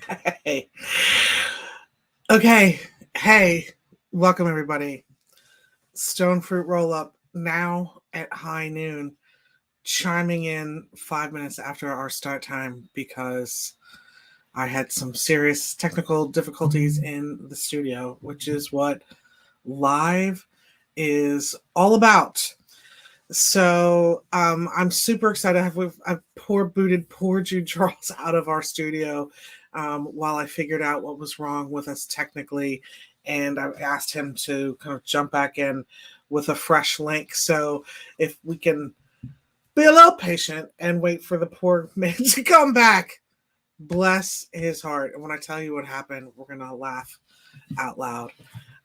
Hey. Okay. Hey, welcome everybody. Stone Fruit Roll Up now at high noon, chiming in 5 minutes after our start time because I had some serious technical difficulties in the studio, which is what live is all about. So I'm super excited. I've booted poor Jude Charles out of our studio while I figured out what was wrong with us technically, and I've asked him to kind of jump back in with a fresh link. So if we can be a little patient and wait for the poor man to come back, bless his heart. And when I tell you what happened, we're gonna laugh out loud.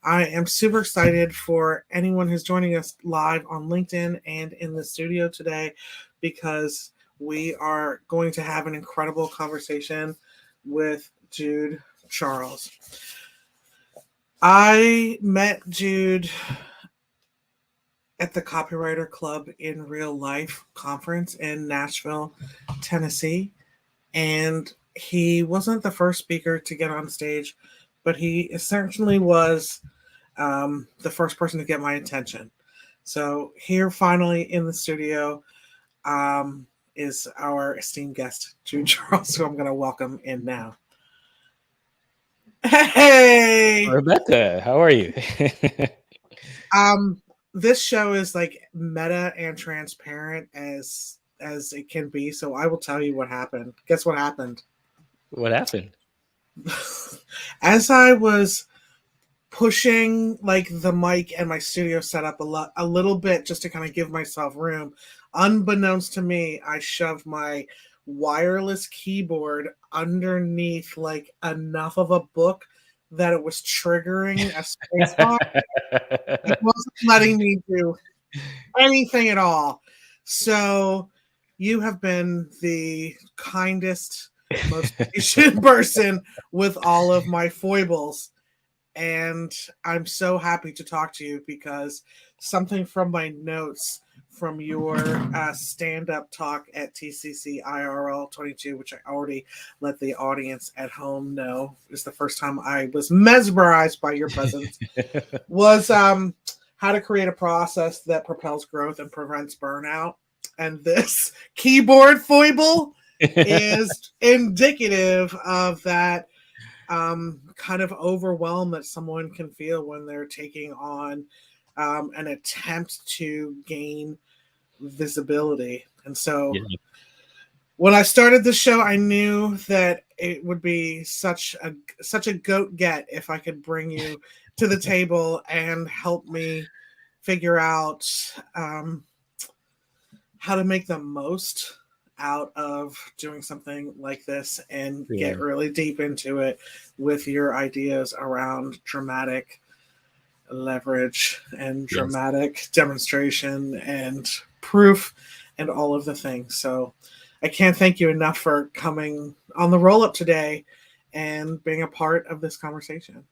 I am super excited for anyone who's joining us live on LinkedIn and in the studio today because we are going to have an incredible conversation with Jude Charles. I met Jude at the Copywriter Club in Real Life conference in Nashville, Tennessee, and he wasn't the first speaker to get on stage, but he essentially was the first person to get my attention. So here finally in the studio is our esteemed guest, Jude Charles, who I'm going to welcome in now. Hey! Rebecca, how are you? This show is like meta and transparent as it can be, so I will tell you what happened. Guess what happened? What happened? As I was pushing like the mic and my studio setup a little bit just to kind of give myself room, unbeknownst to me, I shoved my wireless keyboard underneath like enough of a book that it was triggering a space bar. It wasn't letting me do anything at all. So you have been the kindest, most patient person with all of my foibles. And I'm so happy to talk to you because something from my notes from your stand-up talk at TCC IRL 22, which I already let the audience at home know is the first time I was mesmerized by your presence, was how to create a process that propels growth and prevents burnout. And this keyboard foible is indicative of that kind of overwhelm that someone can feel when they're taking on an attempt to gain visibility. And so when I started the show, I knew that it would be such a goat get if I could bring you to the table and help me figure out how to make the most out of doing something like this and get really deep into it with your ideas around dramatic leverage and dramatic demonstration and proof and all of the things. So I can't thank you enough for coming on the roll up today and being a part of this conversation.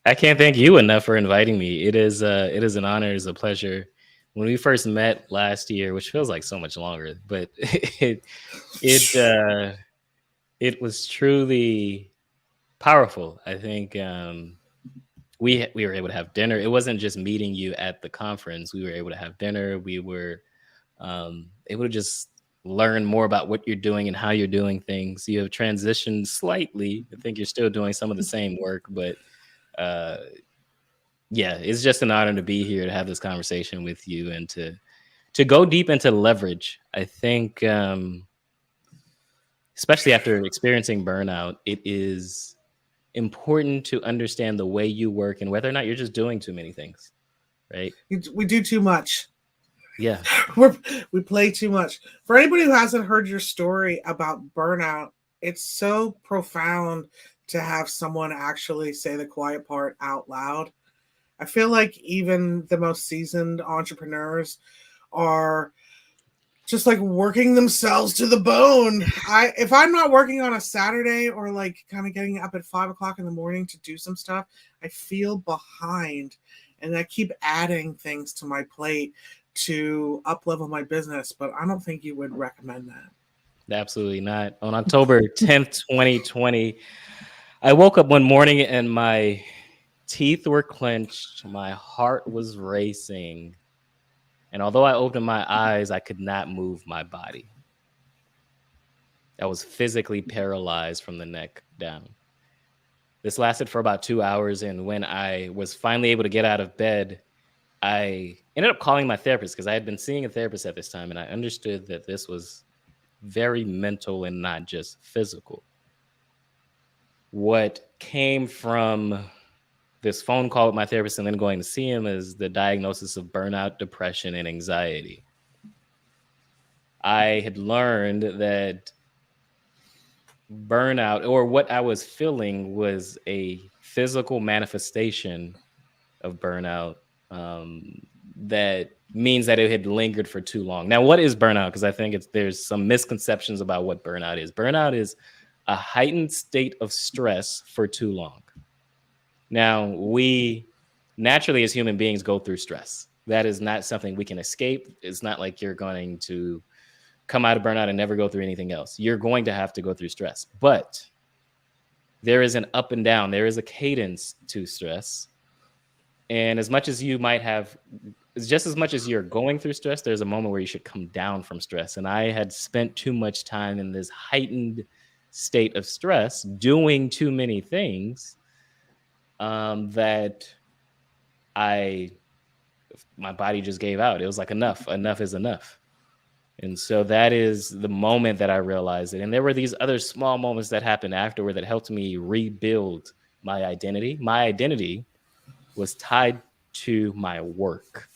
I can't thank you enough for inviting me. It is an honor, it's a pleasure. When we first met last year, which feels like so much longer, but it was truly powerful. I think we were able to have dinner. It wasn't just meeting you at the conference. We were able to have dinner. We were able to just learn more about what you're doing and how you're doing things. You have transitioned slightly. I think you're still doing some of the same work, but it's just an honor to be here to have this conversation with you and to go deep into leverage. I think, especially after experiencing burnout, it is important to understand the way you work and whether or not you're just doing too many things, right? We do too much. Yeah. We play too much. For anybody who hasn't heard your story about burnout, it's so profound to have someone actually say the quiet part out loud. I feel like even the most seasoned entrepreneurs are just like working themselves to the bone. If I'm not working on a Saturday or like kind of getting up at 5 o'clock in the morning to do some stuff, I feel behind and I keep adding things to my plate to up-level my business, but I don't think you would recommend that. Absolutely not. On October 10th, 2020, I woke up one morning and my teeth were clenched, my heart was racing, and although I opened my eyes, I could not move my body. I was physically paralyzed from the neck down. This lasted for about 2 hours, and when I was finally able to get out of bed, I ended up calling my therapist because I had been seeing a therapist at this time, and I understood that this was very mental and not just physical. What came from this phone call with my therapist and then going to see him is the diagnosis of burnout, depression, and anxiety. I had learned that burnout, or what I was feeling, was a physical manifestation of burnout, that means that it had lingered for too long. Now, what is burnout? Because I think there's some misconceptions about what burnout is. Burnout is a heightened state of stress for too long. Now, we naturally as human beings go through stress. That is not something we can escape. It's not like you're going to come out of burnout and never go through anything else. You're going to have to go through stress. But there is an up and down. There is a cadence to stress. And as much as you might have, just as much as you're going through stress, there's a moment where you should come down from stress. And I had spent too much time in this heightened state of stress, doing too many things, that my body just gave out. It was like, enough is enough. And so that is the moment that I realized it. And there were these other small moments that happened afterward that helped me rebuild my identity. My identity was tied to my work.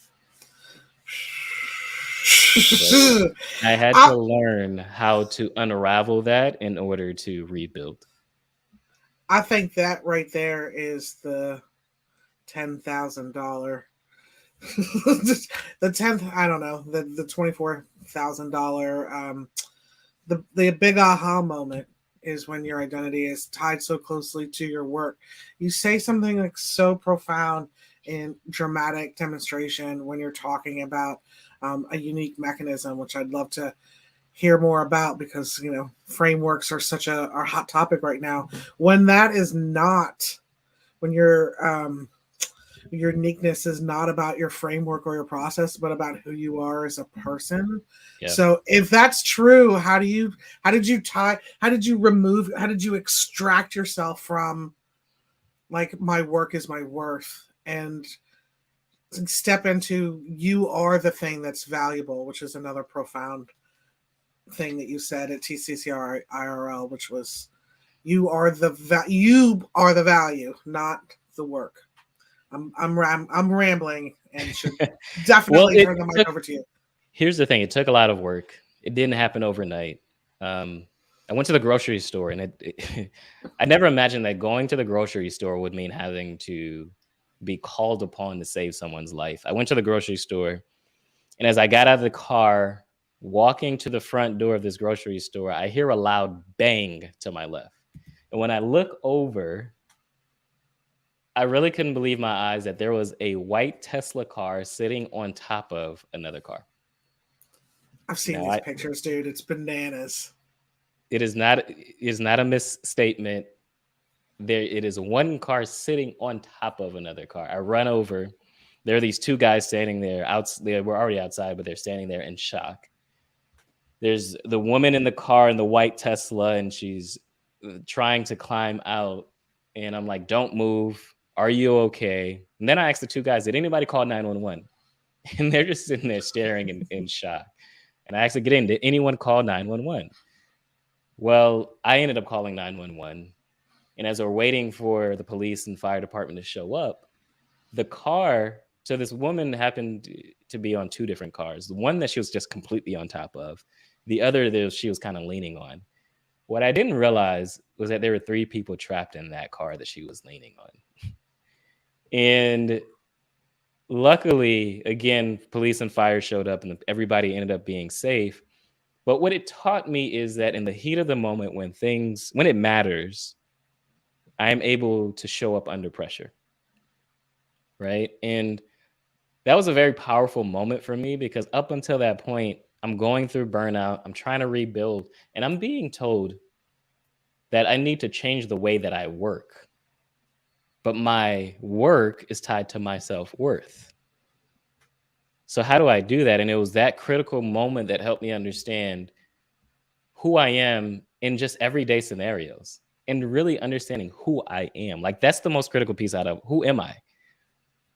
Right? I had to learn how to unravel that in order to rebuild. I think that right there is the $10,000 the 10th, I don't know, the $24,000 the big aha moment is when your identity is tied so closely to your work. You say something like so profound in dramatic demonstration when you're talking about a unique mechanism, which I'd love to hear more about, because frameworks are such a hot topic right now. When that is not, when your uniqueness is not about your framework or your process, but about who you are as a person. Yeah. So if that's true, how did you extract yourself from, like, my work is my worth, and step into you are the thing that's valuable, which is another profound thing that you said at TCCR IRL, which was you are the value, not the work. I'm rambling and should definitely turn the mic over to you. Here's the thing. It took a lot of work. It didn't happen overnight. I went to the grocery store, and I never imagined that going to the grocery store would mean having to be called upon to save someone's life. I went to the grocery store, and as I got out of the car, walking to the front door of this grocery store, I hear a loud bang to my left. And when I look over, I really couldn't believe my eyes that there was a white Tesla car sitting on top of another car. I've seen these pictures, dude. It's bananas. It is not a misstatement. It is one car sitting on top of another car. I run over. There are these two guys standing there. They were already outside, but they're standing there in shock. There's the woman in the car in the white Tesla, and she's trying to climb out. And I'm like, don't move. Are you okay? And then I asked the two guys, did anybody call 911? And they're just sitting there staring in shock. And I asked again, did anyone call 911? Well, I ended up calling 911. And as we're waiting for the police and fire department to show up, the car, so this woman happened to be on two different cars. The one that she was just completely on top of, the other that she was kind of leaning on. What I didn't realize was that there were three people trapped in that car that she was leaning on. And luckily, again, police and fire showed up and everybody ended up being safe. But what it taught me is that in the heat of the moment, when it matters, I am able to show up under pressure. Right. And that was a very powerful moment for me, because up until that point, I'm going through burnout. I'm trying to rebuild, and I'm being told that I need to change the way that I work. But my work is tied to my self-worth. So how do I do that? And it was that critical moment that helped me understand who I am in just everyday scenarios and really understanding who I am. Like that's the most critical piece out of who am I?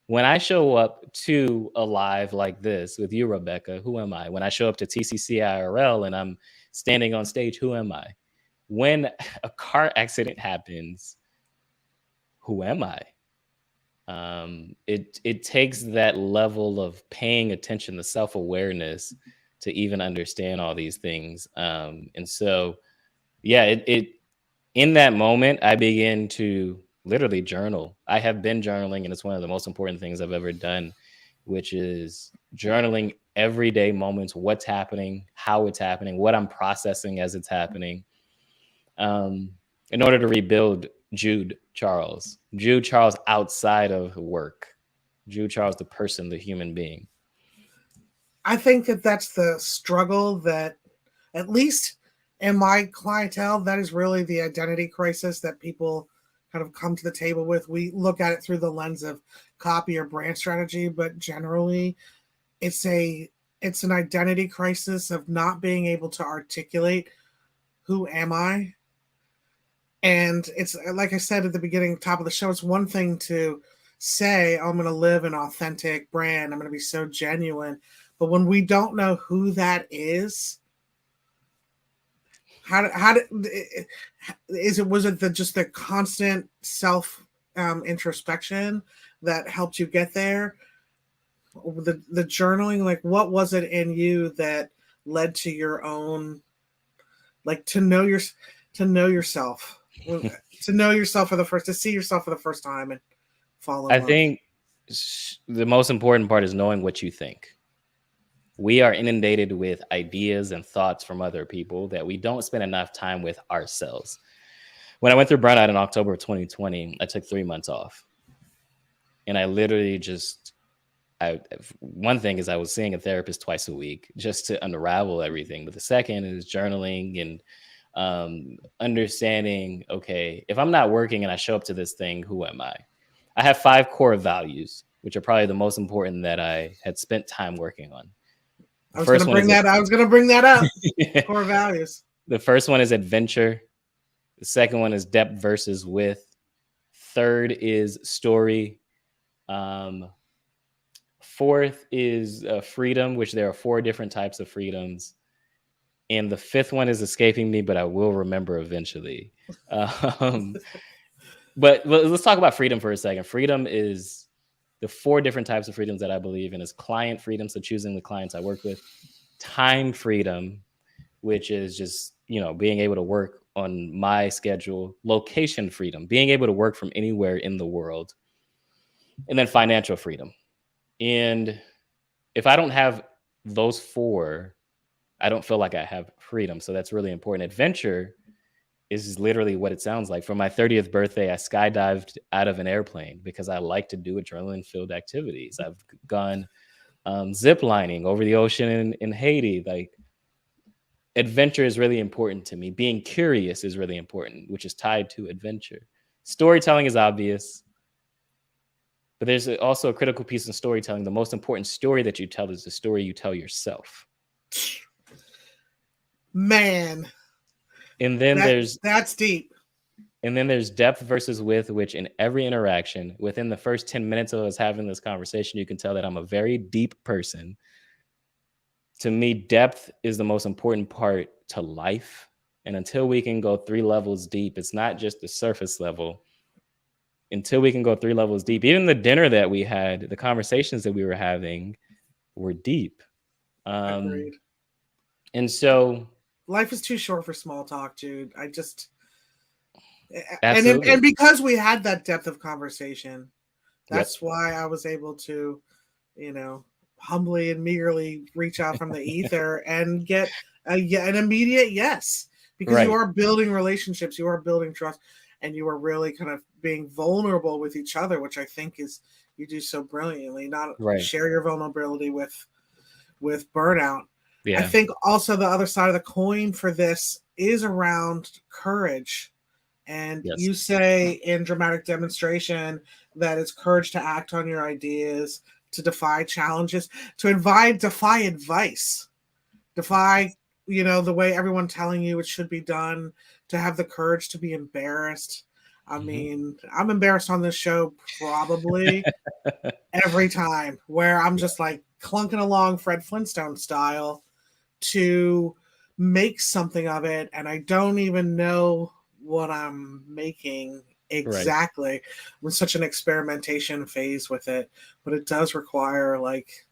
When I show up to a live like this with you, Rebecca, who am I? When I show up to TCC IRL and I'm standing on stage, who am I? When a car accident happens, who am I? It takes that level of paying attention, the self-awareness to even understand all these things. And so, yeah, it in that moment, I began to literally journal. I have been journaling, and it's one of the most important things I've ever done, which is journaling everyday moments, what's happening, how it's happening, what I'm processing as it's happening, in order to rebuild Jude Charles outside of work, Jude Charles, the person, the human being. I think that that's the struggle that, at least in my clientele, that is really the identity crisis that people kind of come to the table with. We look at it through the lens of copy or brand strategy, but generally it's an identity crisis of not being able to articulate who am I. And it's like I said at the beginning, top of the show, it's one thing to say, oh, I'm going to live an authentic brand, I'm going to be so genuine. But when we don't know who that is, was it just the constant self introspection that helped you get there? The journaling, like what was it in you that led to your own, like to know yourself, to know yourself to see yourself for the first time and fall in love? I think the most important part is knowing what you think. We are inundated with ideas and thoughts from other people that we don't spend enough time with ourselves. When I went through Burnout in October of 2020, I took 3 months off. And I literally one thing is I was seeing a therapist twice a week just to unravel everything. But the second is journaling and understanding, okay, if I'm not working and I show up to this thing, who am I? I have 5 core values, which are probably the most important that I had spent time working on. I was going to bring that up. Core values. The first one is adventure. The second one is depth versus width. Third is story. Fourth is freedom, which there are 4 different types of freedoms. And the 5th one is escaping me, but I will remember eventually. But let's talk about freedom for a second. Freedom is the 4 different types of freedoms that I believe in is client freedom, so choosing the clients I work with. Time freedom, which is just, being able to work on my schedule. Location freedom, being able to work from anywhere in the world. And then financial freedom. And if I don't have those 4, I don't feel like I have freedom. So that's really important. Adventure is literally what it sounds like. For my 30th birthday, I skydived out of an airplane because I like to do adrenaline-filled activities. I've gone zip lining over the ocean in Haiti. Like, adventure is really important to me. Being curious is really important, which is tied to adventure. Storytelling is obvious, but there's also a critical piece in storytelling. The most important story that you tell is the story you tell yourself. Man. And then that's deep. And then there's depth versus width, which in every interaction, within the first 10 minutes of us having this conversation, you can tell that I'm a very deep person. To me, depth is the most important part to life. And until we can go 3 levels deep, it's not just the surface level. Until we can go 3 levels deep, even the dinner that we had, the conversations that we were having were deep. Agreed. And so life is too short for small talk, Jude. And because we had that depth of conversation, that's why I was able to, humbly and meagerly reach out from the ether and get an immediate yes, because you are building relationships, you are building trust, and you are really kind of being vulnerable with each other, which I think is you do so brilliantly. Share your vulnerability with Burnout. Yeah. I think also the other side of the coin for this is around courage. And Yes. you say in dramatic demonstration that it's courage to act on your ideas, to defy challenges, to defy advice, defy, the way everyone telling you it should be done, to have the courage to be embarrassed. I Mhm. mean, I'm embarrassed on this show probably every time, where I'm just like clunking along Fred Flintstone style to make something of it, and I don't even know what I'm making Right. exactly. I'm in such an experimentation phase with it, but it does require, like,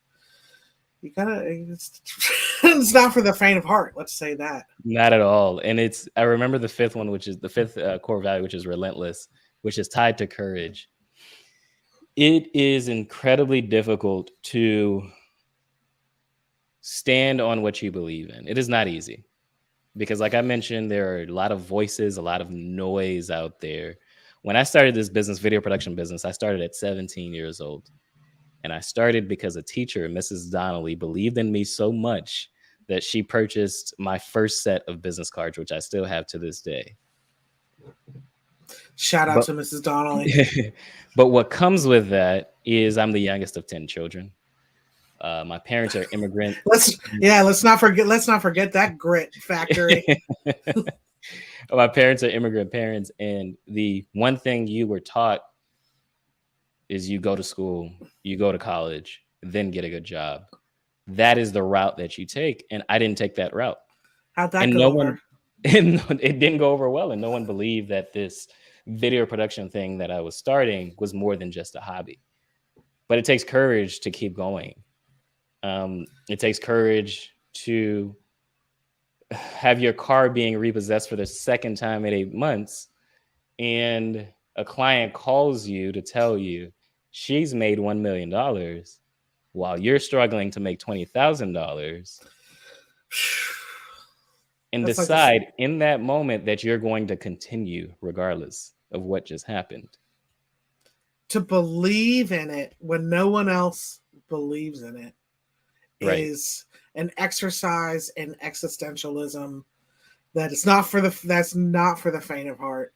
you gotta. It's not for the faint of heart. Let's say that. Not at all. And I remember the fifth one, which is the fifth core value, which is relentless, which is tied to courage. It is incredibly difficult to stand on what you believe in. It is not easy because, like I mentioned, there are a lot of voices, a lot of noise out there. When I started this business, video production business, I started at 17 years old. And I started because a teacher, Mrs. Donnelly, believed in me so much that she purchased my first set of business cards, which I still have to this day. Shout out But to Mrs. Donnelly. but what comes with that is I'm the youngest of 10 children. My parents are immigrant. Let's not forget that grit factory. My parents are immigrant parents, and the one thing you were taught is you go to school, you go to college, then get a good job. That is the route that you take, and I didn't take that route. How'd that And go no over? one and it didn't go over well, and no one believed that this video production thing that I was starting was more than just a hobby. But it takes courage to keep going. It takes courage to have your car being repossessed for the second time in 8 months, and a client calls you to tell you she's made $1 million while you're struggling to make $20,000, and That's like this, decide in that moment that you're going to continue regardless of what just happened. to believe in it when no one else believes in it Right. is an exercise in existentialism that's not for the faint of heart.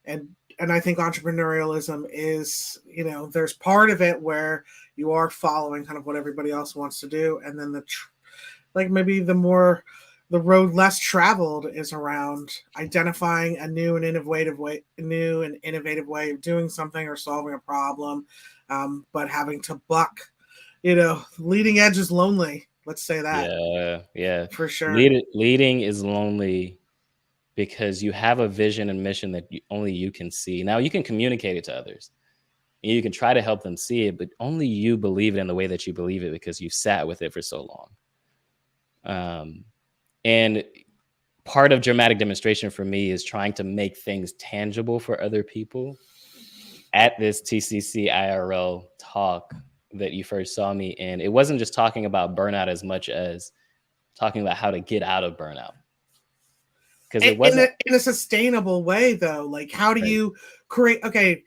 And I think entrepreneurialism is, there's part of it where you are following kind of what everybody else wants to do, and then like maybe the road less traveled is around identifying a new and innovative way of doing something or solving a problem, but having to buck. Leading edge is lonely. Let's say that Yeah. Yeah. for sure. Leading is lonely because you have a vision and mission that only you can see. Now you can communicate it to others. And you can try to help them see it, but only you believe it in the way that you believe it because you sat with it for so long. And part of dramatic demonstration for me is trying to make things tangible for other people. At this TCC IRL talk that you first saw me in, it wasn't just talking about burnout as much as talking about how to get out of burnout. Because it In wasn't a sustainable way, though. Like, how do right. you create? Okay,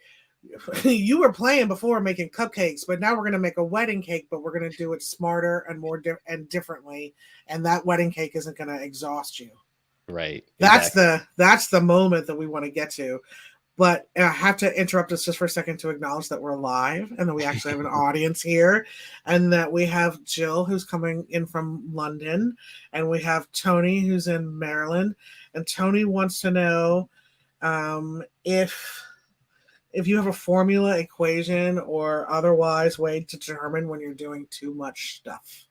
you were playing before making cupcakes, but now we're going to make a wedding cake, but we're going to do it smarter and and differently, and that wedding cake isn't going to exhaust you. Right. That's Exactly. the moment that we want to get to. But I have to interrupt us just for a second to acknowledge that we're live and that we actually have an audience here, and that we have Jill, who's coming in from London, and we have Tony, who's in Maryland. And Tony wants to know, if you have a formula, equation, or otherwise way to determine when you're doing too much stuff.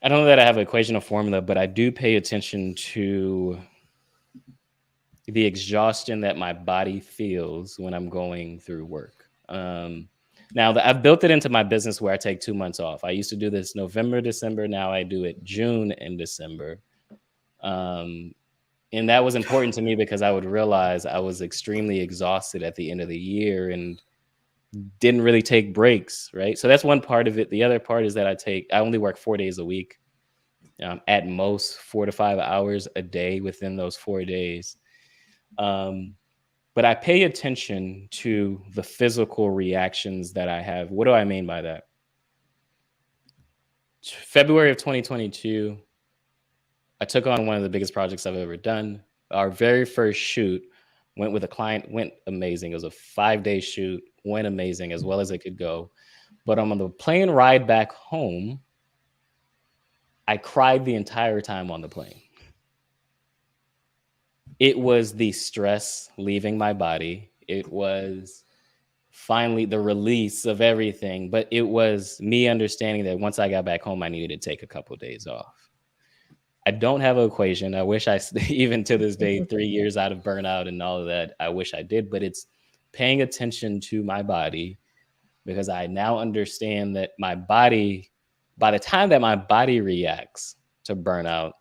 I don't know that I have an equation or formula, but I do pay attention to the exhaustion that my body feels when I'm going through work. Now, I've built it into my business where I take 2 months off. I used to do this November, December. Now I do it June and December. Um, and that was important to me because I would realize I was extremely exhausted at the end of the year and didn't really take breaks. Right. So that's one part of it. The other part is that I only work 4 days a week, at most 4 to 5 hours a day within those 4 days. But I pay attention to the physical reactions that I have. What do I mean by that? February of 2022, I took on one of the biggest projects I've ever done. Our very first shoot Went with a client, went amazing. It was a 5-day shoot, went amazing, as well as it could go. But on the plane ride back home, I cried the entire time on the plane. It was the stress leaving my body. It was finally the release of everything. But it was me understanding that once I got back home, I needed to take a couple of days off. I don't have an equation. I wish I, even to this day, 3 years out of burnout and all of that, I wish I did. But it's paying attention to my body, because I now understand that my body, by the time that my body reacts to burnout,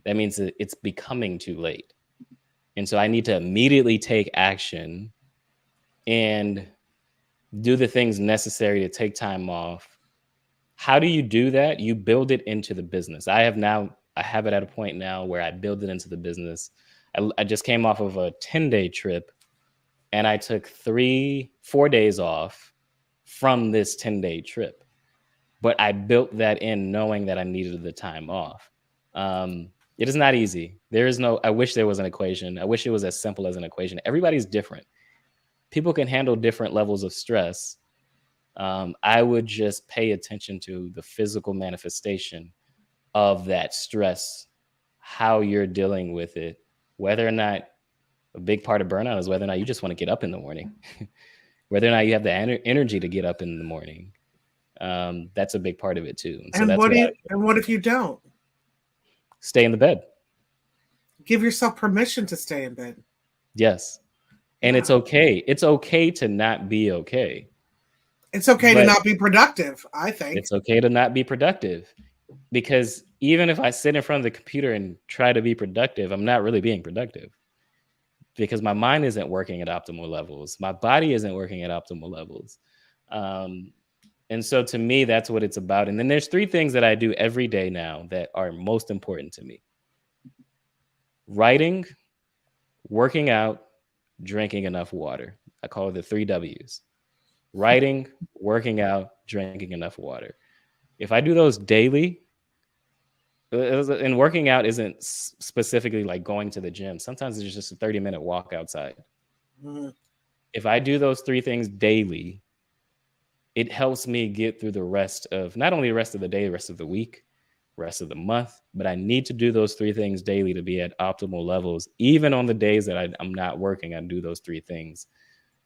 that means that it's becoming too late. And so I need to immediately take action and do the things necessary to take time off. How do you do that? You build it into the business. I have it at a point now where I build it into the business. I just came off of a 10-day trip, and I took 4 days off from this 10-day trip. But I built that in knowing that I needed the time off. It is not easy. I wish there was an equation. I wish it was as simple as an equation. Everybody's different. People can handle different levels of stress. I would just pay attention to the physical manifestation of that stress, how you're dealing with it, whether or not a big part of burnout is whether or not you just want to get up in the morning, whether or not you have the energy to get up in the morning. That's a big part of it too. And what if you don't? Stay in the bed. Give yourself permission to stay in bed. Yes. And it's okay. It's okay to not be okay. It's okay to not be productive, I think. It's okay to not be productive, because even if I sit in front of the computer and try to be productive, I'm not really being productive, because my mind isn't working at optimal levels. My body isn't working at optimal levels. And so to me, that's what it's about. And then there's 3 things that I do every day now that are most important to me: writing, working out, drinking enough water. I call it the 3 W's. Writing, working out, drinking enough water. If I do those daily, and working out isn't specifically like going to the gym. Sometimes it's just a 30-minute walk outside. Mm-hmm. If I do those 3 things daily, it helps me get through the rest of, not only the rest of the day, the rest of the week, rest of the month, but I need to do those 3 things daily to be at optimal levels. Even on the days that I'm not working, I do those 3 things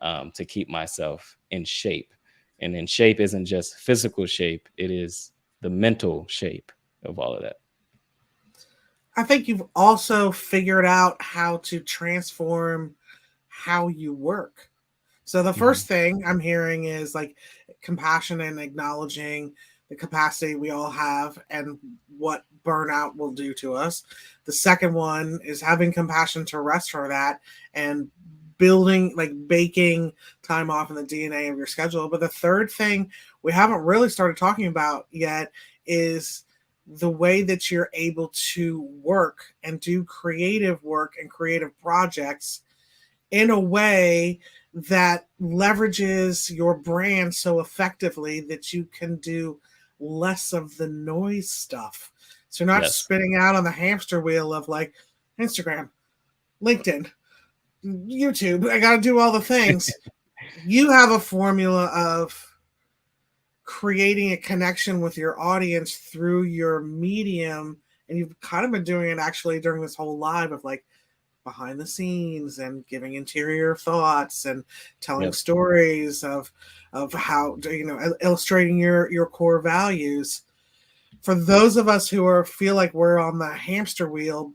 to keep myself in shape. And in shape isn't just physical shape, it is the mental shape of all of that. I think you've also figured out how to transform how you work. So the first thing I'm hearing is like compassion and acknowledging the capacity we all have and what burnout will do to us. The second one is having compassion to rest for that and building, like baking time off in the DNA of your schedule. But the third thing we haven't really started talking about yet is the way that you're able to work and do creative work and creative projects in a way that leverages your brand so effectively that you can do less of the noise stuff. So you're not spinning out on the hamster wheel of like Instagram, LinkedIn, YouTube. I got to do all the things. You have a formula of creating a connection with your audience through your medium. And you've kind of been doing it actually during this whole live of like behind the scenes and giving interior thoughts and telling stories of how, illustrating your core values. For those of us who feel like we're on the hamster wheel,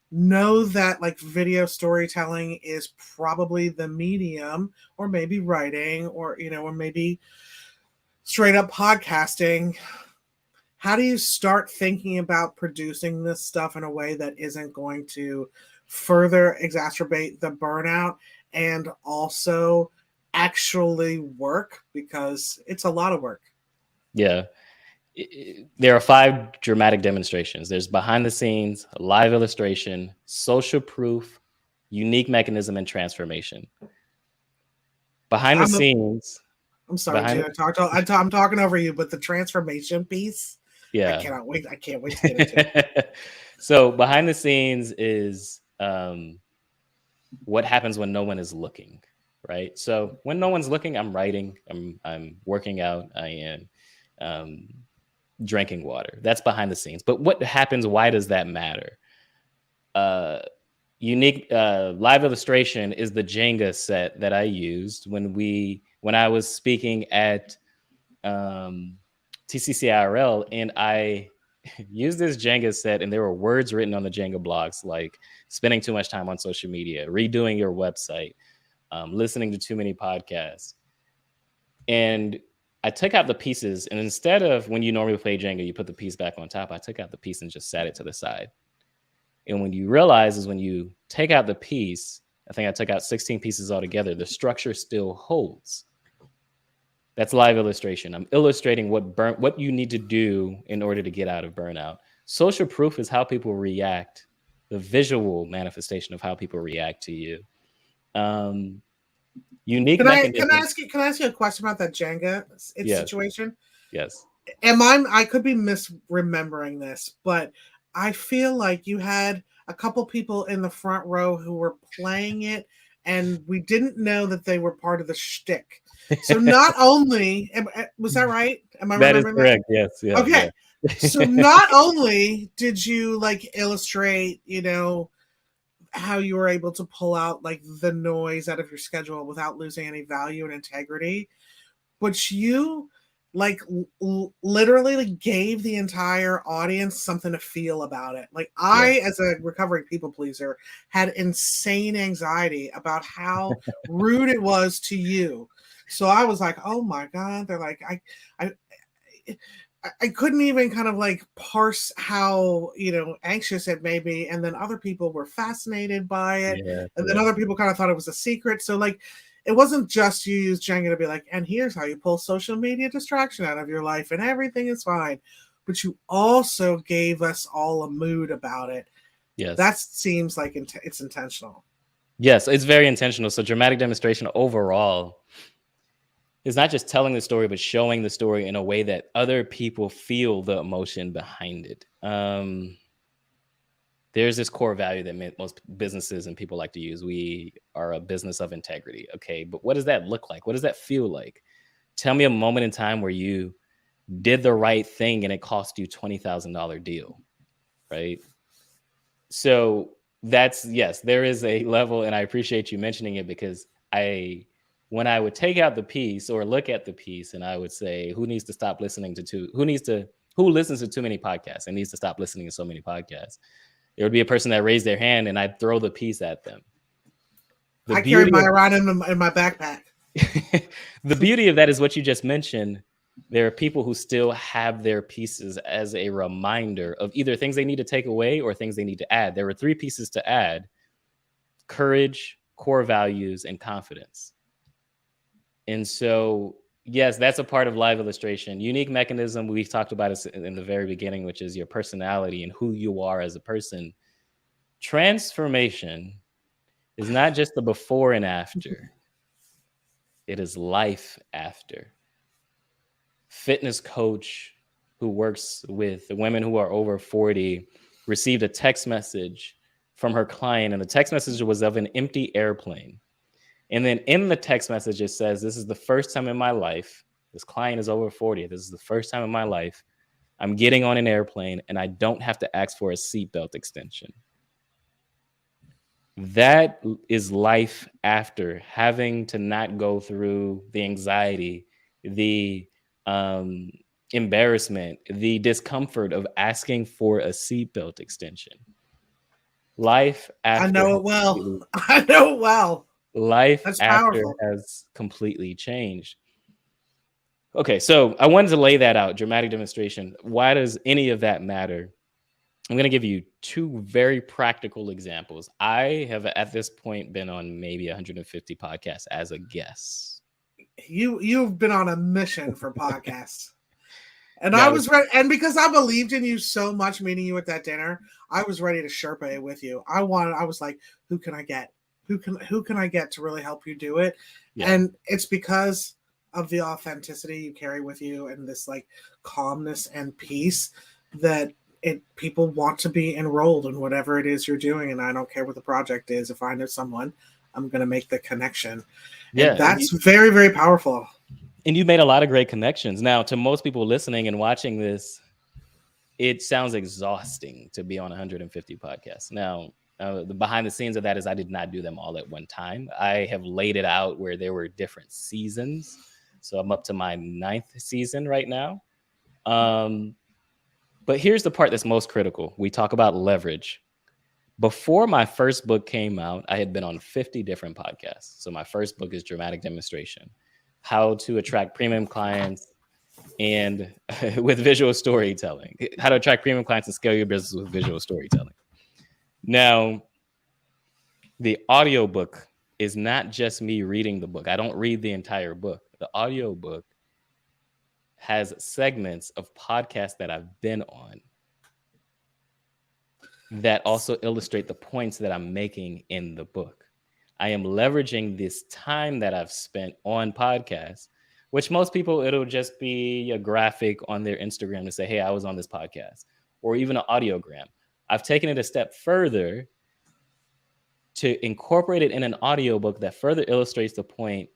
know that like video storytelling is probably the medium, or maybe writing, or maybe straight up podcasting. How do you start thinking about producing this stuff in a way that isn't going to further exacerbate the burnout and also actually work? Because it's a lot of work. Yeah. There are 5 dramatic demonstrations. There's behind the scenes, live illustration, social proof, unique mechanism, and transformation. Behind the scenes. I'm sorry, Jude, I'm talking over you, but the transformation piece, I can't wait to get into it. So behind the scenes is what happens when no one is looking, right? So when no one's looking, I'm writing, I'm working out, I am um, drinking water. That's behind the scenes. But what happens? Why does that matter? Uh, unique live illustration is the Jenga set that I used when I was speaking at um, TCCIRL, and I used this Jenga set, and there were words written on the Jenga blocks like spending too much time on social media, redoing your website, listening to too many podcasts. And I took out the pieces, and instead of when you normally play Jenga, you put the piece back on top, I took out the piece and just sat it to the side. And when you realize is when you take out the piece, I think I took out 16 pieces altogether, the structure still holds. That's live illustration. I'm illustrating what you need to do in order to get out of burnout. Social proof is how people react, the visual manifestation of how people react to you. Unique mechanisms. Can I ask you a question about that Jenga Yes. situation? Yes. I could be misremembering this, but I feel like you had a couple people in the front row who were playing it, and we didn't know that they were part of the shtick. So not only was that right? Am I That is remembering correct. Yes. Yeah, okay. yeah. So not only did you like illustrate, how you were able to pull out like the noise out of your schedule without losing any value and integrity, but you like literally like, gave the entire audience something to feel about it. Like I, as a recovering people pleaser, had insane anxiety about how rude it was to you. So I was like, oh my God. They're like, I couldn't even kind of like parse how, anxious it may be. And then other people were fascinated by it. And then other people kind of thought it was a secret. So like, it wasn't just you use Jenga to be like, and here's how you pull social media distraction out of your life and everything is fine. But you also gave us all a mood about it. Yes. That seems like it's intentional. Yes, it's very intentional. So dramatic demonstration overall is not just telling the story, but showing the story in a way that other people feel the emotion behind it. There's this core value that most businesses and people like to use. We are a business of integrity. Okay, but what does that look like? What does that feel like? Tell me a moment in time where you did the right thing and it cost you $20,000 deal, right? So yes, there is a level, and I appreciate you mentioning it because when I would take out the piece or look at the piece and I would say, who listens to too many podcasts and needs to stop listening to so many podcasts? There would be a person that raised their hand and I'd throw the piece at them. I carry mine around in my backpack. The beauty of that is what you just mentioned. There are people who still have their pieces as a reminder of either things they need to take away or things they need to add. There were 3 pieces to add: courage, core values, and confidence. And so, yes, that's a part of live illustration. Unique mechanism, we talked about it in the very beginning, which is your personality and who you are as a person. Transformation is not just the before and after. It is life after. Fitness coach who works with women who are over 40 received a text message from her client, and the text message was of an empty airplane. And then in the text message, it says, this is the first time in my life, this client is over 40, this is the first time in my life I'm getting on an airplane and I don't have to ask for a seatbelt extension. That is life after having to not go through the anxiety, the embarrassment, the discomfort of asking for a seatbelt extension. Life after. I know it well. Life That's after powerful. has completely changed. Okay, so I wanted to lay that out, dramatic demonstration. Why does any of that matter? I'm going to give you 2 very practical examples. I have at this point been on maybe 150 podcasts as a guest. You've been on a mission for podcasts. And I was ready, and because I believed in you so much, meeting you at that dinner, I was ready to Sherpa it with you. I was like, who can I get? Who can I get to really help you do it? Yeah. And it's because of the authenticity you carry with you and this like calmness and peace that people want to be enrolled in whatever it is you're doing, and I don't care what the project is. If I know someone, I'm going to make the connection, and Yeah, that's very, very powerful. and you made a lot of great connections. Now, to most people listening and watching this, it sounds exhausting to be on 150 podcasts. Now, the behind the scenes of that is I did not do them all at one time. I have laid it out where there were different seasons. So I'm up to my 9th season right now. But here's the part that's most critical. We talk about leverage. Before my first book came out, I had been on 50 different podcasts. So my first book is Dramatic Demonstration: How to Attract Premium Clients and with visual storytelling. How to attract premium clients and scale your business with visual storytelling. Now, the audiobook is not just me reading the book. I don't read the entire book. The audiobook has segments of podcasts that I've been on that also illustrate the points that I'm making in the book. I am leveraging this time that I've spent on podcasts, which most people, it'll just be a graphic on their Instagram to say, hey, I was on this podcast, or even an audiogram. I've taken it a step further to incorporate it in an audiobook that further illustrates the point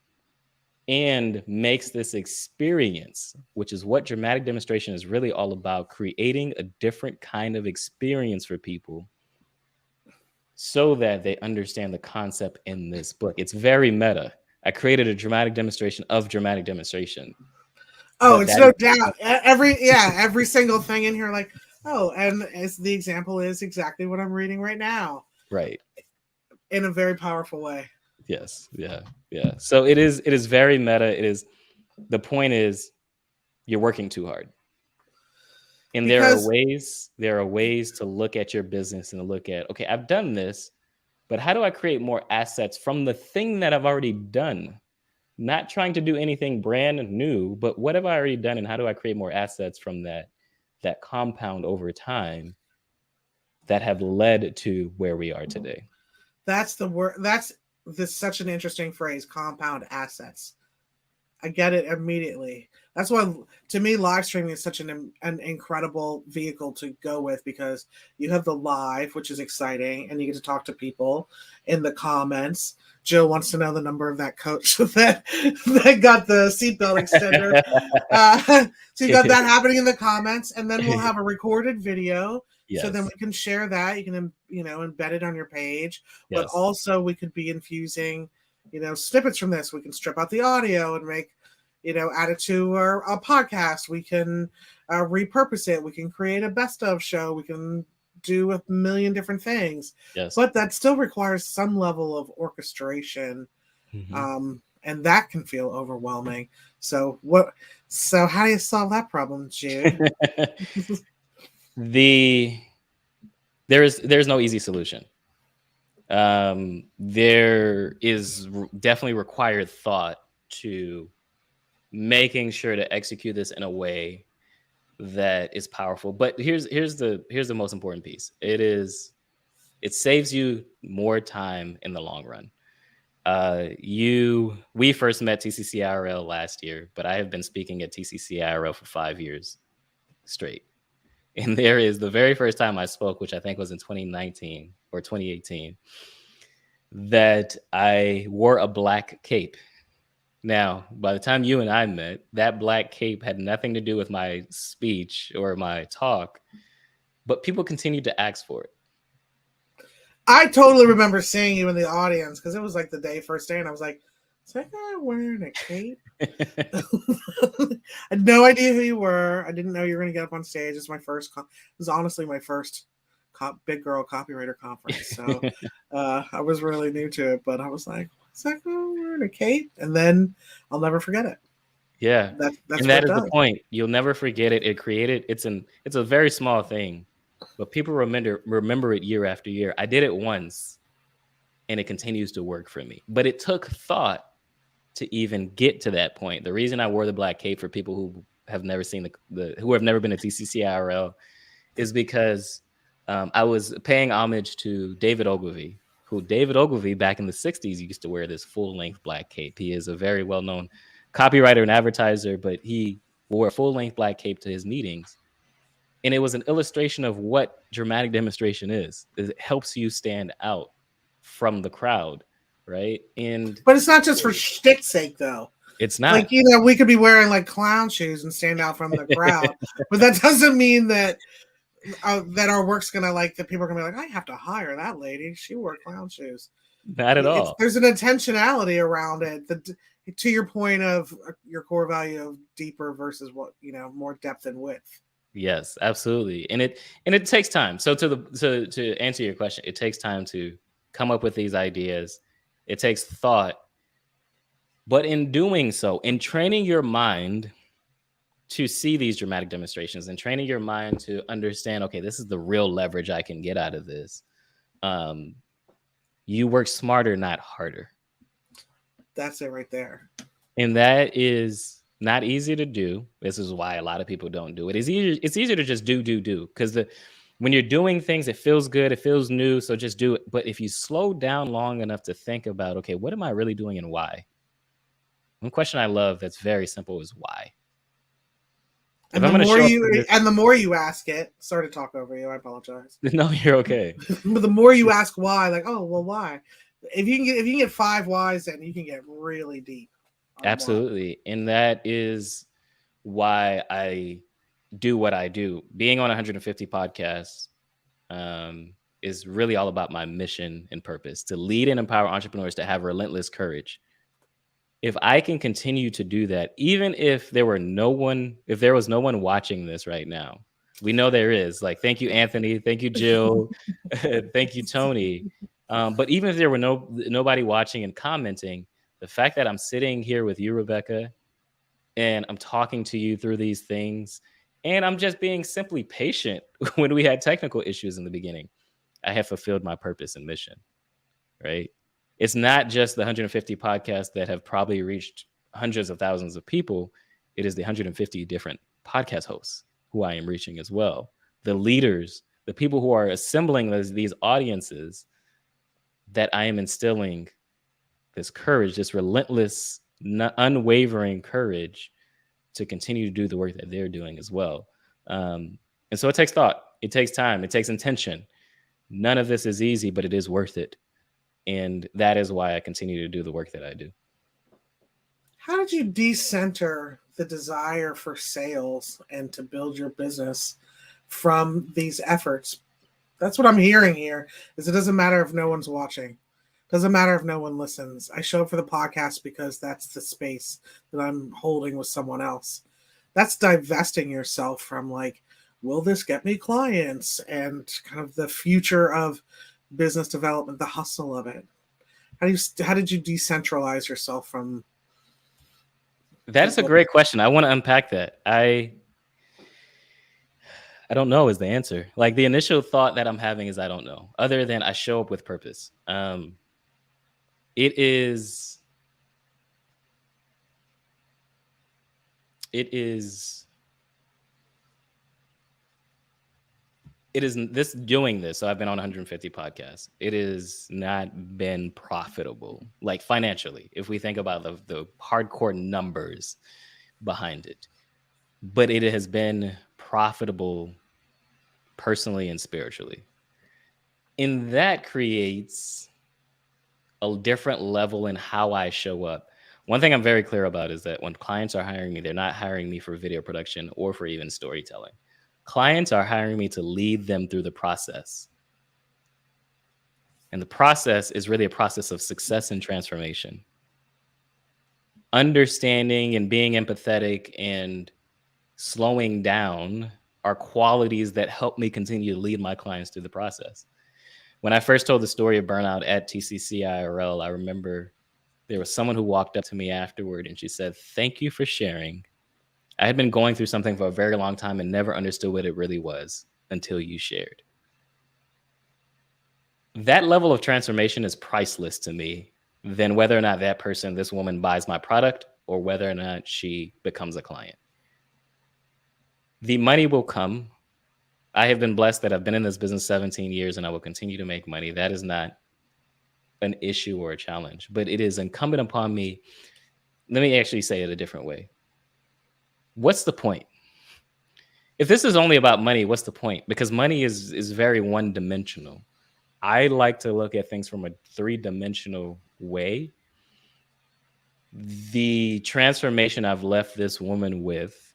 and makes this experience, which is what dramatic demonstration is really all about, creating a different kind of experience for people so that they understand the concept in this book. It's very meta. I created a dramatic demonstration of dramatic demonstration. Oh, it's no doubt. Every single thing in here, like, oh, and as the example is exactly what I'm reading right now. Right. In a very powerful way. Yes. Yeah. So it is very meta. The point is you're working too hard. And there are ways to look at your business and look at, okay, I've done this, but how do I create more assets from the thing that I've already done? Not trying to do anything brand new, but what have I already done, and how do I create more assets from that compound over time that have led to where we are today? That's the word. That's such an interesting phrase, compound assets. I get it immediately. That's why, to me, live streaming is such an incredible vehicle to go with, because you have the live, which is exciting, and you get to talk to people in the comments. Jill wants to know the number of that coach that got the seatbelt extender. So you got that happening in the comments, and then we'll have a recorded video. Yes. So then we can share that. You can, embed it on your page. Yes. But also we could be infusing, snippets from this. We can strip out the audio and make, add it to a podcast. We can repurpose it. We can create a best of show. We can do a million different things. Yes. But that still requires some level of orchestration. Mm-hmm. And that can feel overwhelming. So how do you solve that problem, Jude? There's no easy solution. There is definitely required thought to making sure to execute this in a way that is powerful. But here's the most important piece. It saves you more time in the long run. We first met TCC-IRL last year, but I have been speaking at TCC-IRL for 5 years straight. And there is the very first time I spoke, which I think was in 2019 or 2018, that I wore a black cape. Now, by the time you and I met, that black cape had nothing to do with my speech or my talk, but people continued to ask for it. I totally remember seeing you in the audience, because it was like the first day, and I was like, is that guy wearing a cape? I had no idea who you were. I didn't know you were going to get up on stage. It was honestly my first big girl copywriter conference. So I was really new to it, but I was like, is that guy wearing a cape? And then I'll never forget it. Yeah. That is the point. You'll never forget it. It's a very small thing, but people remember it year after year. I did it once and it continues to work for me, but it took thought to even get to that point. The reason I wore the black cape, for people who have never seen who have never been to TCC-IRL, is because I was paying homage to David Ogilvy, back in the 60s used to wear this full-length black cape. He is a very well-known copywriter and advertiser, but he wore a full-length black cape to his meetings. And it was an illustration of what dramatic demonstration is. It helps you stand out from the crowd, right? And But it's not just for shtick's sake, though. it's Like, not. you know, we could be wearing like clown shoes and stand out from the crowd, but that doesn't mean that that our work's gonna like that people are gonna be like, I have to hire that lady. She wore clown shoes. Not at all. There's an intentionality around it. To your point of your core value of deeper versus what you know more depth and width. Yes, absolutely. And it takes time. So to answer your question, it takes time to come up with these ideas. It takes thought. But in doing so, in training your mind to see these dramatic demonstrations and training your mind to understand, okay, this is the real leverage I can get out of this. You work smarter, not harder. That's it right there. And that is not easy to do. This is why a lot of people don't do it. It's easier to just do. Because when you're doing things, it feels good, it feels new. So just do it. But if you slow down long enough to think about, okay, what am I really doing and why? One question I love that's very simple is why. And the more you ask it, sorry to talk over you, I apologize. No, you're okay. But the more you ask why, like, oh well, why? If you can get 5 whys, then you can get really deep. Absolutely. Why. And that is why I do what I do. Being on 150 podcasts is really all about my mission and purpose, to lead and empower entrepreneurs to have relentless courage. If I can continue to do that, even if there was no one watching this right now, we know there is. Like, thank you, Anthony. Thank you, Jill. Thank you, Tony. But even if there were nobody watching and commenting, the fact that I'm sitting here with you, Rebecca, and I'm talking to you through these things, and I'm just being simply patient when we had technical issues in the beginning, I have fulfilled my purpose and mission, right? It's not just the 150 podcasts that have probably reached hundreds of thousands of people. It is the 150 different podcast hosts who I am reaching as well. The leaders, the people who are assembling these audiences that I am instilling this courage, this relentless, unwavering courage to continue to do the work that they're doing as well. And so it takes thought. It takes time. It takes intention. None of this is easy, but it is worth it. And that is why I continue to do the work that I do. How did you decenter the desire for sales and to build your business from these efforts? That's what I'm hearing here, is it doesn't matter if no one's watching. It doesn't matter if no one listens. I show up for the podcast because that's the space that I'm holding with someone else. That's divesting yourself from like, will this get me clients? And kind of the future of business development, the hustle of it. How did you decentralize yourself from? That is a great question. I want to unpack that. I don't know is the answer. Like, the initial thought that I'm having is I don't know, other than I show up with purpose. It is this doing this. So I've been on 150 podcasts. It has not been profitable, like financially, if we think about the hardcore numbers behind it. But it has been profitable personally and spiritually. And that creates a different level in how I show up. One thing I'm very clear about is that when clients are hiring me, they're not hiring me for video production or for even storytelling. Clients are hiring me to lead them through the process. And the process is really a process of success and transformation. Understanding and being empathetic and slowing down are qualities that help me continue to lead my clients through the process. When I first told the story of Burnout at TCC IRL, I remember there was someone who walked up to me afterward and she said, "Thank you for sharing. I had been going through something for a very long time and never understood what it really was until you shared." That level of transformation is priceless to me than whether or not that person, this woman, buys my product or whether or not she becomes a client. The money will come. I have been blessed that I've been in this business 17 years and I will continue to make money. That is not an issue or a challenge, but it is incumbent upon me. Let me actually say it a different way. What's the point? if this is only about money, what's the point? Because money is very one dimensional. I like to look at things from a 3-dimensional way. The transformation I've left this woman with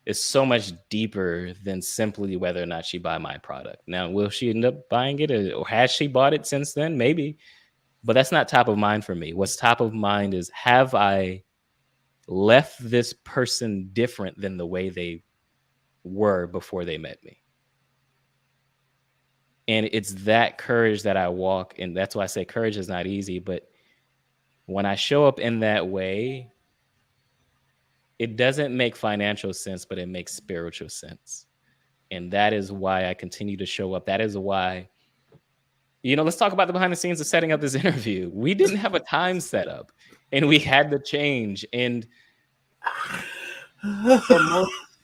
is so much deeper than simply whether or not she buy my product. Now, will she end up buying it, or has she bought it since then? Maybe, but that's not top of mind for me. What's top of mind is, have I left this person different than the way they were before they met me? And it's that courage that I walk, and that's why I say courage is not easy, but when I show up in that way, it doesn't make financial sense, but it makes spiritual sense. And that is why I continue to show up. That is why, let's talk about the behind the scenes of setting up this interview. We didn't have a time set up, and we had to change. And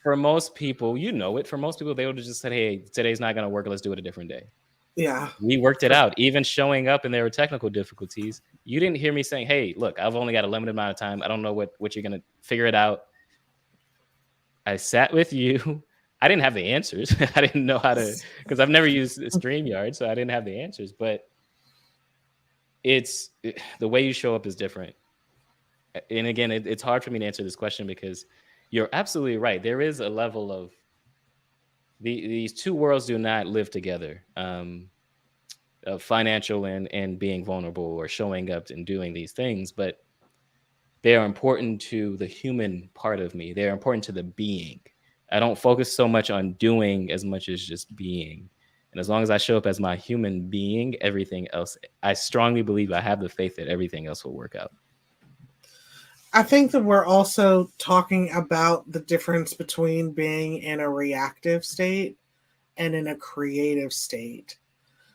for most people, for most people, they would have just said, hey, today's not going to work. Let's do it a different day. Yeah. We worked it out. Even showing up and there were technical difficulties, you didn't hear me saying, hey, look, I've only got a limited amount of time. I don't know what you're going to figure it out. I sat with you. I didn't have the answers. I didn't know how to, because I've never used StreamYard, so I didn't have the answers. But the way you show up is different. And again, it's hard for me to answer this question because you're absolutely right. There is a level of these two worlds do not live together. Financial and being vulnerable or showing up and doing these things, but they are important to the human part of me. They're important to the being. I don't focus so much on doing as much as just being. And as long as I show up as my human being, everything else, I strongly believe, I have the faith that everything else will work out. I think that we're also talking about the difference between being in a reactive state and in a creative state.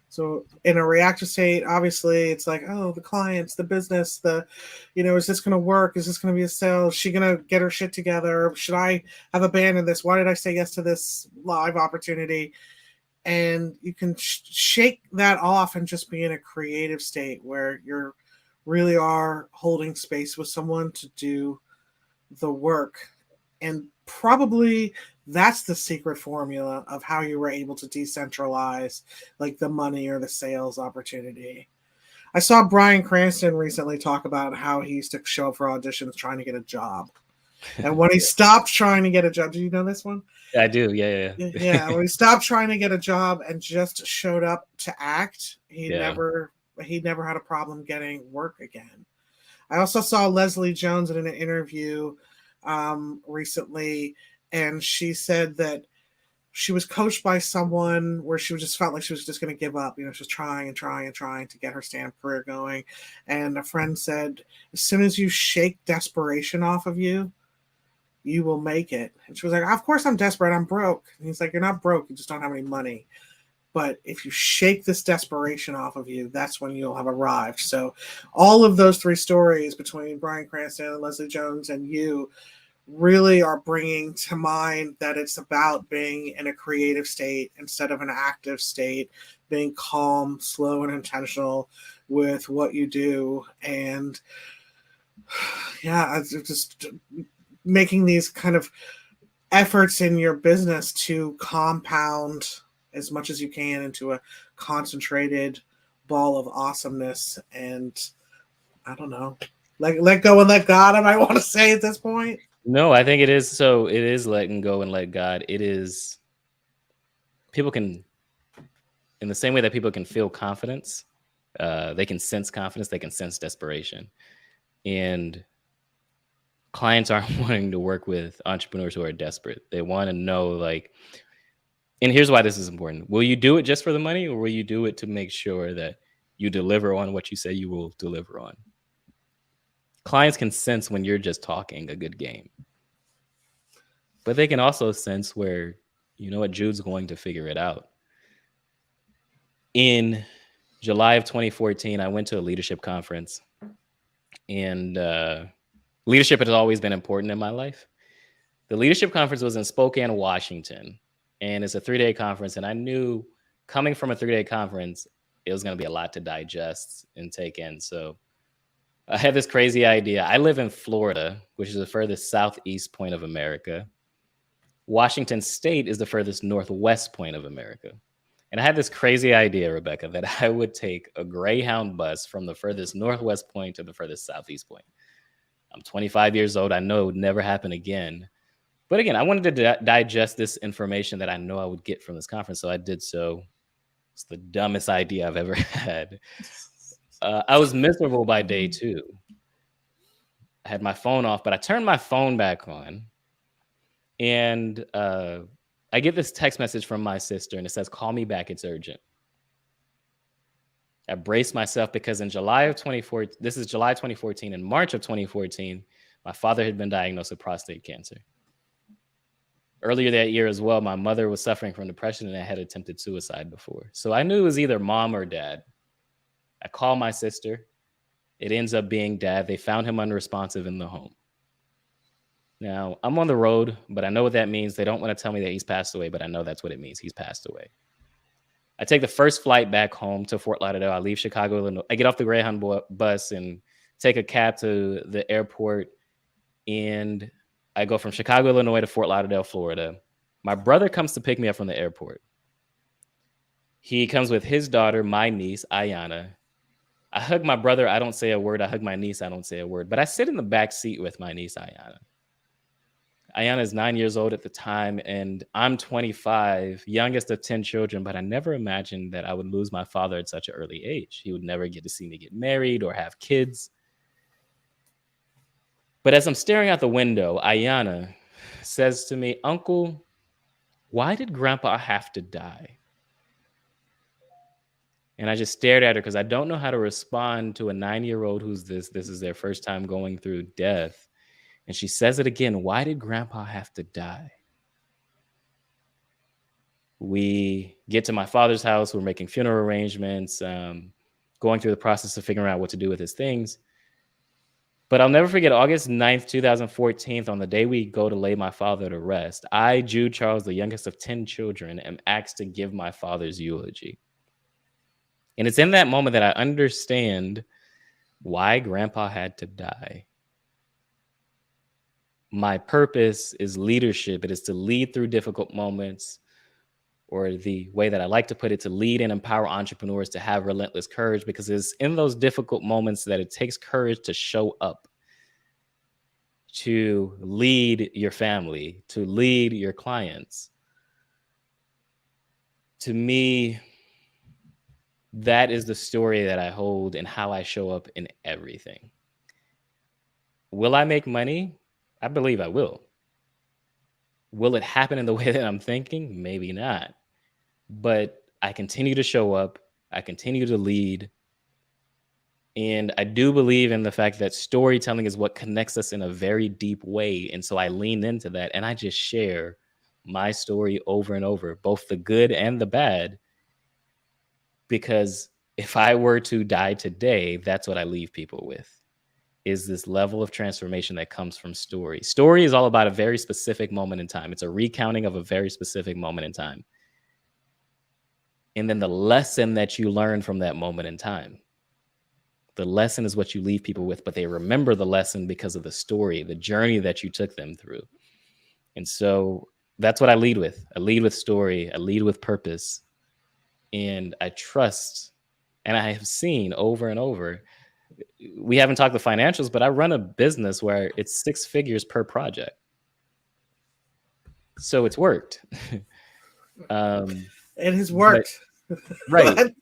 So in a reactive state, obviously it's like, oh, the clients, the business, is this going to work? Is this going to be a sale? Is she going to get her shit together? Should I have abandoned this? Why did I say yes to this live opportunity? And you can shake that off and just be in a creative state where you're really are holding space with someone to do the work. And probably that's the secret formula of how you were able to decentralize like the money or the sales opportunity. I saw Bryan Cranston recently talk about how he used to show up for auditions trying to get a job. And when he stopped trying to get a job, do you know this one? I do. Yeah. Yeah. When he stopped trying to get a job and just showed up to act, he never had a problem getting work again. I also saw Leslie Jones in an interview recently, and she said that she was coached by someone where she just felt like she was just going to give up. She was trying to get her stand-up career going. And a friend said, as soon as you shake desperation off of you, you will make it. And she was like, of course I'm desperate. I'm broke. And he's like, you're not broke. You just don't have any money. But if you shake this desperation off of you, that's when you'll have arrived. So all of those three stories between Bryan Cranston and Leslie Jones and you really are bringing to mind that it's about being in a creative state instead of an active state, being calm, slow, and intentional with what you do. And just making these kind of efforts in your business to compound as much as you can into a concentrated ball of awesomeness. And I don't know, let go and let God, I might want to say at this point. No, I think it is. So it is letting go and let God. It is, people can, in the same way that people can feel confidence, they can sense confidence, they can sense desperation. And clients aren't wanting to work with entrepreneurs who are desperate. They want to know, and here's why this is important. Will you do it just for the money, or will you do it to make sure that you deliver on what you say you will deliver on? Clients can sense when you're just talking a good game. But they can also sense where, Jude's going to figure it out. In July of 2014, I went to a leadership conference. And leadership has always been important in my life. The leadership conference was in Spokane, Washington. And it's a 3-day conference. And I knew coming from a 3-day conference, it was going to be a lot to digest and take in. So I had this crazy idea. I live in Florida, which is the furthest southeast point of America. Washington State is the furthest northwest point of America. And I had this crazy idea, Rebecca, that I would take a Greyhound bus from the furthest northwest point to the furthest southeast point. I'm 25 years old. I know it would never happen again. But again, I wanted to digest this information that I know I would get from this conference. So I did so. It's the dumbest idea I've ever had. I was miserable by day 2. I had my phone off, but I turned my phone back on. And I get this text message from my sister, and it says, "Call me back. It's urgent." I braced myself because in July of 2014, this is July 2014, in March of 2014, my father had been diagnosed with prostate cancer. Earlier that year as well, my mother was suffering from depression and I had attempted suicide before. So I knew it was either mom or dad. I call my sister. It ends up being dad. They found him unresponsive in the home. Now, I'm on the road, but I know what that means. They don't want to tell me that he's passed away, but I know that's what it means. He's passed away. I take the first flight back home to Fort Lauderdale. I leave Chicago, Illinois. I get off the Greyhound bus and take a cab to the airport. And I go from Chicago, Illinois to Fort Lauderdale, Florida. My brother comes to pick me up from the airport. He comes with his daughter, my niece, Ayana. I hug my brother. I don't say a word. I hug my niece. I don't say a word. But I sit in the back seat with my niece, Ayana. Ayana is 9 years old at the time, and I'm 25, youngest of 10 children, but I never imagined that I would lose my father at such an early age. He would never get to see me get married or have kids. But as I'm staring out the window, Ayana says to me, "Uncle, why did Grandpa have to die?" And I just stared at her because I don't know how to respond to a 9-year-old who's this is their first time going through death. And she says it again. "Why did Grandpa have to die?" We get to my father's house. We're making funeral arrangements, going through the process of figuring out what to do with his things. But I'll never forget August 9th, 2014, on the day we go to lay my father to rest. I, Jude Charles, the youngest of 10 children, am asked to give my father's eulogy. And it's in that moment that I understand why Grandpa had to die. My purpose is leadership. It is to lead through difficult moments, or the way that I like to put it, to lead and empower entrepreneurs to have relentless courage, because it's in those difficult moments that it takes courage to show up, to lead your family, to lead your clients. To me, that is the story that I hold and how I show up in everything. Will I make money? I believe I will. Will it happen in the way that I'm thinking? Maybe not. But I continue to show up. I continue to lead. And I do believe in the fact that storytelling is what connects us in a very deep way. And so I lean into that and I just share my story over and over, both the good and the bad. Because if I were to die today, that's what I leave people with, is this level of transformation that comes from story. Story is all about a very specific moment in time. It's a recounting of a very specific moment in time. And then the lesson that you learn from that moment in time. The lesson is what you leave people with, but they remember the lesson because of the story, the journey that you took them through. And so that's what I lead with. I lead with story. I lead with purpose. And I trust, and I have seen over and over, we haven't talked the financials, but I run a business where it's 6 figures per project. So it's worked. It has worked. Right.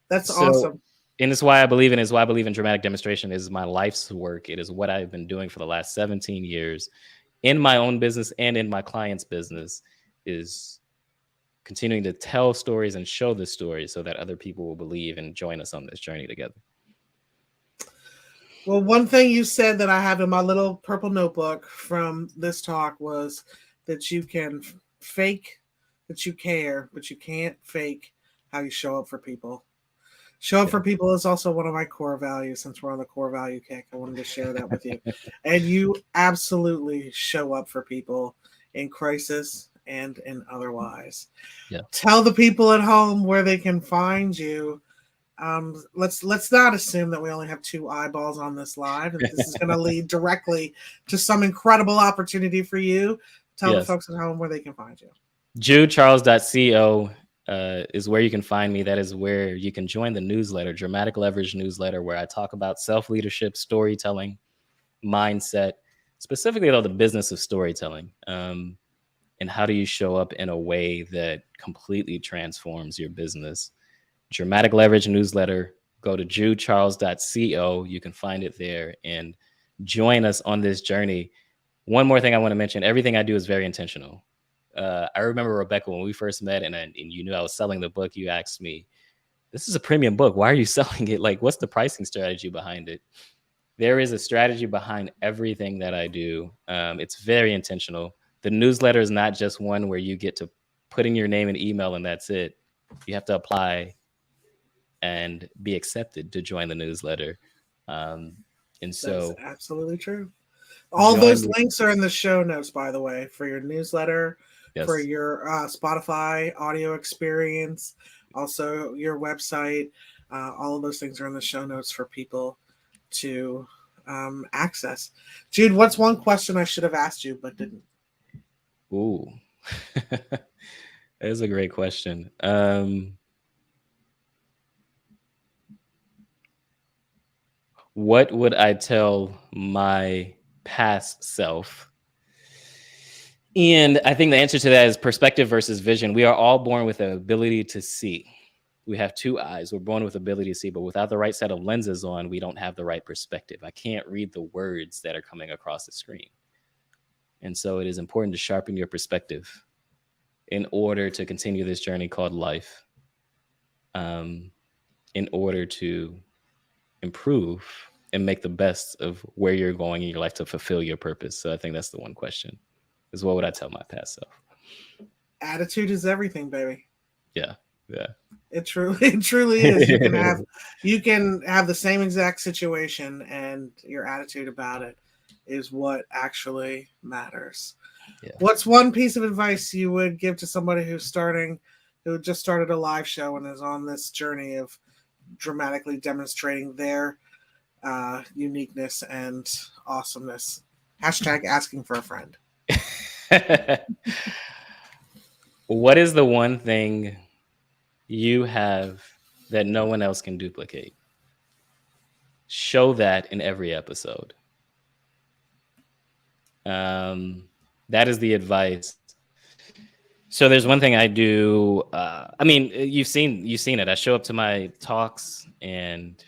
That's awesome. And it's why I believe in it. It's why I believe in dramatic demonstration. It is my life's work. It is what I've been doing for the last 17 years in my own business and in my client's business, is continuing to tell stories and show the stories so that other people will believe and join us on this journey together. Well, one thing you said that I have in my little purple notebook from this talk was that you can fake that you care, but you can't fake how you show up for people. Show up for people is also one of my core values. Since we're on the core value kick, I wanted to share that with you. And you absolutely show up for people in crisis and in otherwise. Yeah. Tell the people at home where they can find you. Let's not assume that we only have 2 eyeballs on this live, and this is going to lead directly to some incredible opportunity for you. Tell the folks at home where they can find you. JudeCharles.co is where you can find me. That is where you can join the newsletter, Dramatic Leverage newsletter, where I talk about self-leadership, storytelling, mindset, specifically though the business of storytelling, and how do you show up in a way that completely transforms your business. Dramatic Leverage newsletter. Go to JudeCharles.co. You can find it there and join us on this journey. One more thing I want to mention: everything I do is very intentional. I remember, Rebecca, when we first met and you knew I was selling the book, you asked me, this is a premium book. Why are you selling it? Like, what's the pricing strategy behind it? There is a strategy behind everything that I do. It's very intentional. The newsletter is not just one where you get to put in your name and email and that's it. You have to apply and be accepted to join the newsletter. And so that's absolutely true. All those links are in the show notes, by the way, for your newsletter, for your Spotify audio experience, also your website. All of those things are in the show notes for people to access. Jude, what's one question I should have asked you but didn't? Ooh, that is a great question. What would I tell my past self? And I think the answer to that is perspective versus vision. We are all born with the ability to see. We have two eyes. We're born with the ability to see, but without the right set of lenses on, we don't have the right perspective. I can't read the words that are coming across the screen. And so it is important to sharpen your perspective in order to continue this journey called life, in order to improve and make the best of where you're going in your life to fulfill your purpose. So I think that's the one question, is what would I tell my past self? Attitude is everything, baby. Yeah. It truly is. You can have the same exact situation, and your attitude about it is what actually matters. Yeah. What's one piece of advice you would give to somebody who just started a live show and is on this journey of dramatically demonstrating their uniqueness and awesomeness? Hashtag asking for a friend. What is the one thing you have that no one else can duplicate? Show that in every episode. That is the advice. So there's one thing I do. I mean, you've seen it. I show up to my talks and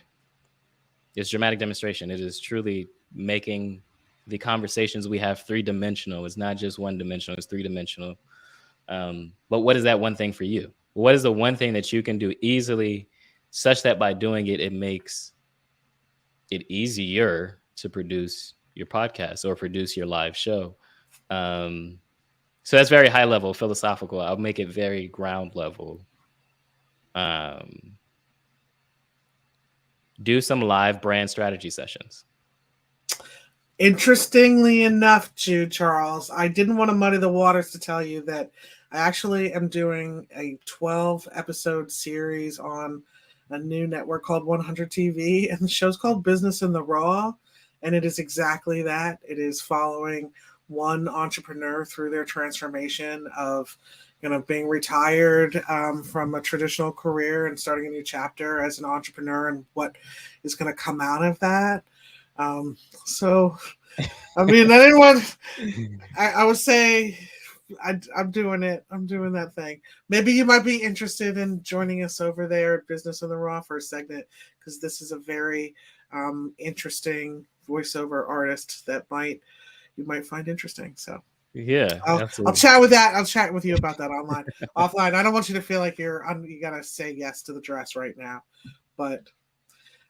it's dramatic demonstration. It is truly making the conversations we have three-dimensional. It's not just one-dimensional, it's three-dimensional. But what is that one thing for you? What is the one thing that you can do easily such that by doing it, it makes it easier to produce your podcast or produce your live show? So that's very high level, philosophical. I'll make it very ground level. Do some live brand strategy sessions. Interestingly enough, Jude Charles, I didn't want to muddy the waters to tell you that I actually am doing a 12-episode series on a new network called 100 TV, and the show's called Business in the Raw, and it is exactly that. It is following one entrepreneur through their transformation of being retired from a traditional career and starting a new chapter as an entrepreneur and what is going to come out of that. So, I mean, I didn't want, I would say I'm doing it. I'm doing that thing. Maybe you might be interested in joining us over there at Business in the Raw for a segment, because this is a very interesting voiceover artist that you might find interesting. So yeah, I'll chat with that. I'll chat with you about that offline. I don't want you to feel like you gotta say yes to the dress right now, but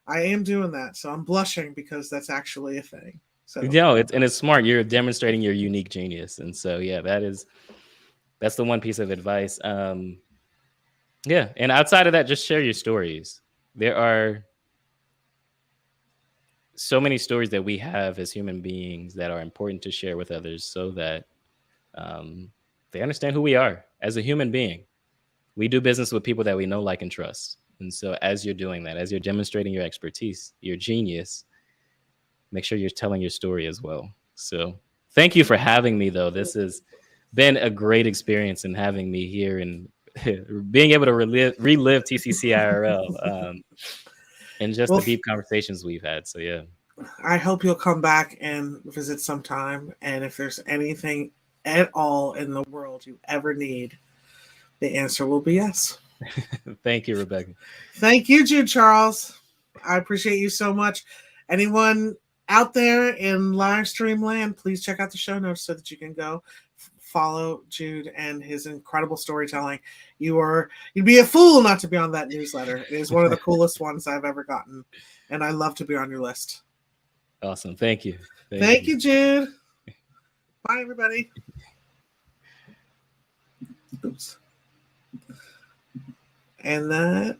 I am doing that. So I'm blushing because that's actually a thing. So it's smart. You're demonstrating your unique genius. And so, yeah, that's the one piece of advice. Yeah. And outside of that, just share your stories. There are so many stories that we have as human beings that are important to share with others so that they understand who we are as a human being. We do business with people that we know, like, and trust. And so as you're doing that, as you're demonstrating your expertise, your genius, make sure you're telling your story as well. So thank you for having me, though. This is been a great experience in having me here and being able to relive TCC IRL, and just Well, the deep conversations we've had. So yeah. I hope you'll come back and visit sometime. And if there's anything at all in the world you ever need, the answer will be yes. Thank you, Rebecca. Thank you, Jude Charles. I appreciate you so much. Anyone out there in live stream land, please check out the show notes so that you can go follow Jude and his incredible storytelling. You'd be a fool not to be on that newsletter. It is one of the coolest ones I've ever gotten, and I love to be on your list. Awesome. Thank you. Thank you, Jude. Bye, everybody. Oops. And that